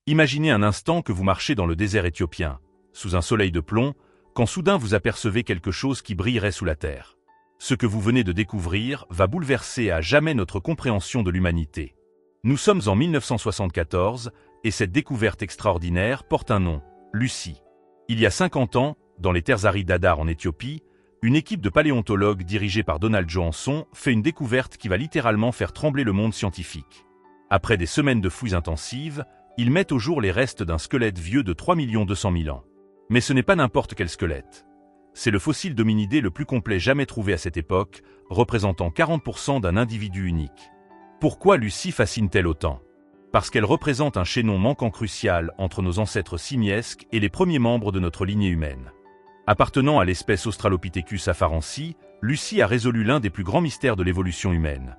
Imaginez un instant que vous marchez dans le désert éthiopien, sous un soleil de plomb, quand soudain vous apercevez quelque chose qui brillerait sous la terre. Ce que vous venez de découvrir va bouleverser à jamais notre compréhension de l'humanité. Nous sommes en 1974 et cette découverte extraordinaire porte un nom, Lucie. Il y a 50 ans, dans les terres arides d'Adar en Éthiopie, une équipe de paléontologues dirigée par Donald Johanson fait une découverte qui va littéralement faire trembler le monde scientifique. Après des semaines de fouilles intensives, ils mettent au jour les restes d'un squelette vieux de 3 200 000 ans. Mais ce n'est pas n'importe quel squelette. C'est le fossile d'hominidé le plus complet jamais trouvé à cette époque, représentant 40% d'un individu unique. Pourquoi Lucie fascine-t-elle autant? Parce qu'elle représente un chaînon manquant crucial entre nos ancêtres simiesques et les premiers membres de notre lignée humaine. Appartenant à l'espèce Australopithecus afarensis, Lucie a résolu l'un des plus grands mystères de l'évolution humaine.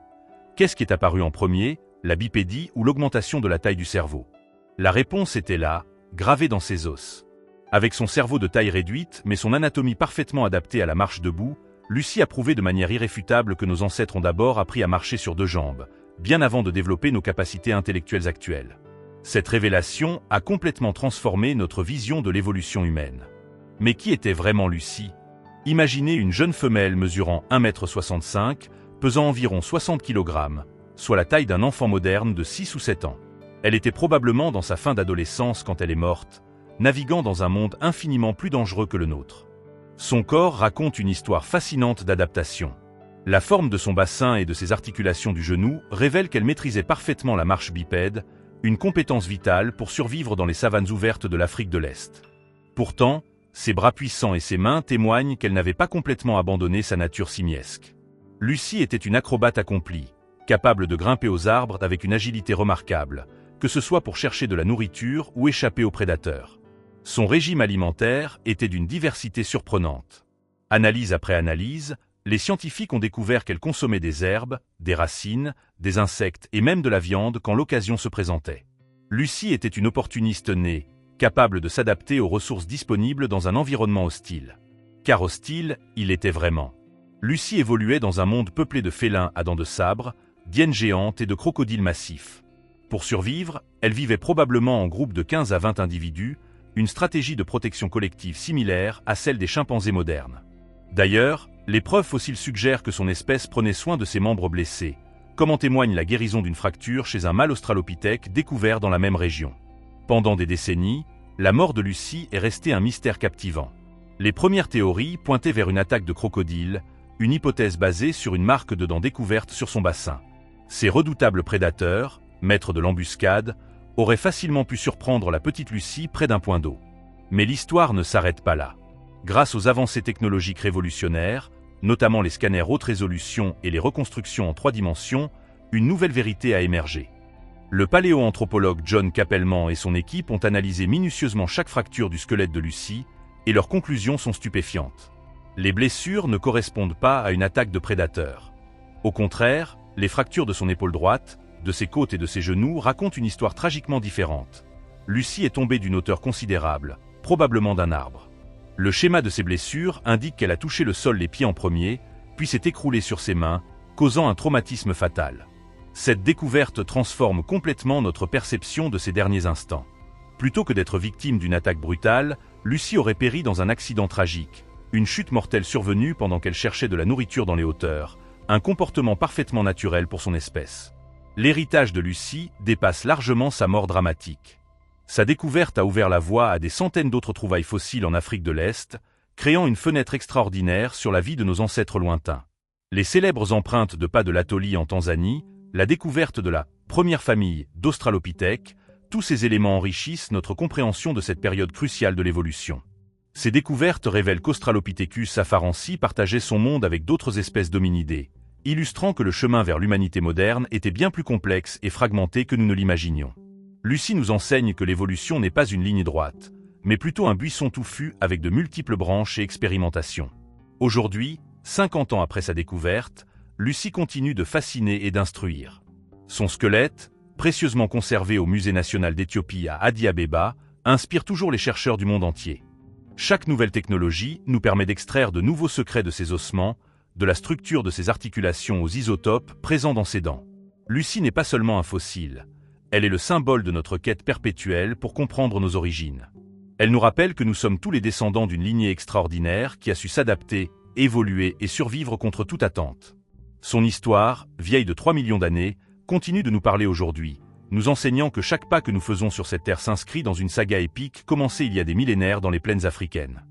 Qu'est-ce qui est apparu en premier, la bipédie ou l'augmentation de la taille du cerveau? La réponse était là, gravée dans ses os. Avec son cerveau de taille réduite, mais son anatomie parfaitement adaptée à la marche debout, Lucie a prouvé de manière irréfutable que nos ancêtres ont d'abord appris à marcher sur deux jambes, bien avant de développer nos capacités intellectuelles actuelles. Cette révélation a complètement transformé notre vision de l'évolution humaine. Mais qui était vraiment Lucie? Imaginez une jeune femelle mesurant 1,65 m, pesant environ 60 kg, soit la taille d'un enfant moderne de 6 ou 7 ans. Elle était probablement dans sa fin d'adolescence quand elle est morte, naviguant dans un monde infiniment plus dangereux que le nôtre. Son corps raconte une histoire fascinante d'adaptation. La forme de son bassin et de ses articulations du genou révèle qu'elle maîtrisait parfaitement la marche bipède, une compétence vitale pour survivre dans les savanes ouvertes de l'Afrique de l'Est. Pourtant, ses bras puissants et ses mains témoignent qu'elle n'avait pas complètement abandonné sa nature simiesque. Lucie était une acrobate accomplie, capable de grimper aux arbres avec une agilité remarquable, que ce soit pour chercher de la nourriture ou échapper aux prédateurs. Son régime alimentaire était d'une diversité surprenante. Analyse après analyse, les scientifiques ont découvert qu'elle consommait des herbes, des racines, des insectes et même de la viande quand l'occasion se présentait. Lucie était une opportuniste née, capable de s'adapter aux ressources disponibles dans un environnement hostile. Car hostile, il était vraiment. Lucie évoluait dans un monde peuplé de félins à dents de sabre, d'hyènes géantes et de crocodiles massifs. Pour survivre, elle vivait probablement en groupe de 15 à 20 individus, une stratégie de protection collective similaire à celle des chimpanzés modernes. D'ailleurs, les preuves fossiles suggèrent que son espèce prenait soin de ses membres blessés, comme en témoigne la guérison d'une fracture chez un mâle australopithèque découvert dans la même région. Pendant des décennies, la mort de Lucie est restée un mystère captivant. Les premières théories pointaient vers une attaque de crocodile, une hypothèse basée sur une marque de dents découverte sur son bassin. Ces redoutables prédateurs, maîtres de l'embuscade, auraient facilement pu surprendre la petite Lucie près d'un point d'eau. Mais l'histoire ne s'arrête pas là. Grâce aux avancées technologiques révolutionnaires, notamment les scanners haute résolution et les reconstructions en 3 dimensions, une nouvelle vérité a émergé. Le paléoanthropologue John Kappelman et son équipe ont analysé minutieusement chaque fracture du squelette de Lucie, et leurs conclusions sont stupéfiantes. Les blessures ne correspondent pas à une attaque de prédateur. Au contraire, les fractures de son épaule droite, de ses côtes et de ses genoux racontent une histoire tragiquement différente. Lucie est tombée d'une hauteur considérable, probablement d'un arbre. Le schéma de ses blessures indique qu'elle a touché le sol les pieds en premier, puis s'est écroulée sur ses mains, causant un traumatisme fatal. Cette découverte transforme complètement notre perception de ces derniers instants. Plutôt que d'être victime d'une attaque brutale, Lucie aurait péri dans un accident tragique, une chute mortelle survenue pendant qu'elle cherchait de la nourriture dans les hauteurs, un comportement parfaitement naturel pour son espèce. L'héritage de Lucie dépasse largement sa mort dramatique. Sa découverte a ouvert la voie à des centaines d'autres trouvailles fossiles en Afrique de l'Est, créant une fenêtre extraordinaire sur la vie de nos ancêtres lointains. Les célèbres empreintes de pas de l'Atoli en Tanzanie, la découverte de la première famille d'Australopithèques, tous ces éléments enrichissent notre compréhension de cette période cruciale de l'évolution. Ces découvertes révèlent qu'Australopithecus afarensis partageait son monde avec d'autres espèces d'hominidés, illustrant que le chemin vers l'humanité moderne était bien plus complexe et fragmenté que nous ne l'imaginions. Lucie nous enseigne que l'évolution n'est pas une ligne droite, mais plutôt un buisson touffu avec de multiples branches et expérimentations. Aujourd'hui, 50 ans après sa découverte, Lucie continue de fasciner et d'instruire. Son squelette, précieusement conservé au Musée national d'Éthiopie à Addis-Abeba, inspire toujours les chercheurs du monde entier. Chaque nouvelle technologie nous permet d'extraire de nouveaux secrets de ses ossements, de la structure de ses articulations aux isotopes présents dans ses dents. Lucie n'est pas seulement un fossile, Elle est le symbole de notre quête perpétuelle pour comprendre nos origines. Elle nous rappelle que nous sommes tous les descendants d'une lignée extraordinaire qui a su s'adapter, évoluer et survivre contre toute attente. Son histoire, vieille de 3 millions d'années, continue de nous parler aujourd'hui, nous enseignant que chaque pas que nous faisons sur cette terre s'inscrit dans une saga épique commencée il y a des millénaires dans les plaines africaines.